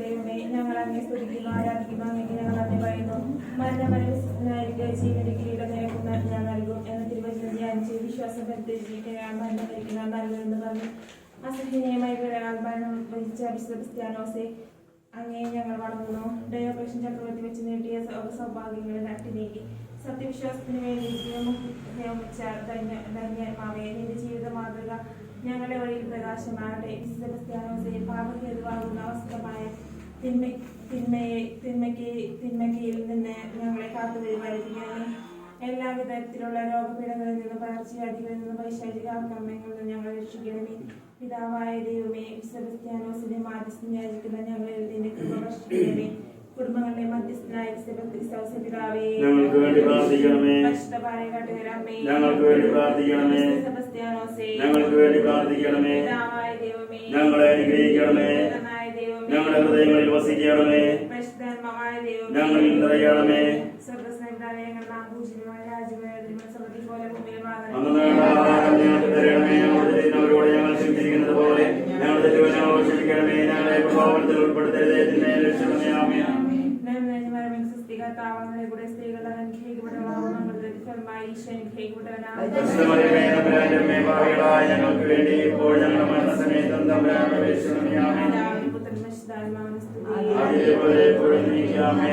ദൈവമേ, ഞങ്ങൾ അങ്ങേ സ്തുതിക്കുന്നു, ആരാധിക്കുന്നു. അങ്ങേക്ക് ഞങ്ങൾ നന്ദി പറയുന്നു. മരണമരണ ജീവന്റെ കിരീടം നിരക്കുന്ന ഞാൻ നൽകും എന്ന തിരുവചനം ധ്യാനിച്ച് വിശ്വാസം പരിത്യജിക്കാൻ മരണം ധരിക്കുന്ന നൽകുമെന്ന് പറഞ്ഞു. അസഹനീയമായി മരണം വഹിച്ച വിശുദ്ധ ക്രിസ്ത്യാനോസെ, അങ്ങേ ഞങ്ങൾ വളർന്നു. ഡയോക്ലഷ്യൻ ചക്രവർത്തി വെച്ച് നേടിയ സൗഭാഗ്യങ്ങളിൽ അട്ടിനീക്കി സത്യവിശ്വാസത്തിന് വേണ്ടി നിയമിച്ച ധന്യമാവേ, നിന്റെ ജീവിത മാതൃക ഞങ്ങളുടെ വഴിയിൽ പ്രകാശമാകട്ടെ. വിശുദ്ധ ക്രിസ്ത്യാനോസെ, പാപഹേതുവാകുന്ന അവസ്ഥമായ തിന്മയ്ക്കയിൽ നിന്ന് ഞങ്ങളെ കാത്തുപരിപാലിപ്പിക്കണമേ. എല്ലാവിധത്തിലുള്ള രോഗപീഠങ്ങളിൽ നിന്ന്, പകർച്ചവ്യാധികളിൽ നിന്ന്, പൈശാചിക ആക്രമണങ്ങളിൽ നിന്ന് ഞങ്ങളെ രക്ഷിക്കണമേ. പിതാവായ ദൈവമേ, വിശുദ്ധ ക്രിസ്ത്യാനോസിന്റെ മാധ്യസ്ഥം യാചിക്കുന്ന ഞങ്ങളിൽ നിന്റെ കൃപ വർഷിക്കണമേ. കുടുംബങ്ങളുടെ മധ്യസ്ഥനായ പിതാവേ, ഞങ്ങൾക്ക് വേണ്ടി പ്രാർത്ഥിക്കണമേ. ഞങ്ങൾക്ക് വേണ്ടി പ്രാർത്ഥിക്കണമേ. ഞങ്ങൾക്ക് വേണ്ടി പ്രാർത്ഥിക്കണമേ. ഞങ്ങളെ അനുഗ്രഹിക്കണമേ. ഞങ്ങളുടെ ഹൃദയങ്ങളിൽ വസിക്കണമേ. ഞങ്ങളിൽ നിറയണമേ. അവരോട് ഞങ്ങൾ ക്ഷമിച്ചിരിക്കുന്നത് പോലെ ഞങ്ങളുടെ തെറ്റുകൾ ക്ഷമിക്കണമേ. ഞങ്ങളെ പ്രഭാവത്തിൽ ഉൾപ്പെടുത്തരുതേ, രക്ഷണമേ. ആമേൻ. ഞങ്ങൾക്ക് വേണ്ടി ഇപ്പോൾ ഞങ്ങളുടെ മരണസമയത്തും തമ്പുരാനോട് അപേക്ഷിക്കണമേ. ആമേൻ. അതേപോലെ എപ്പോഴും നീക്കാമേ.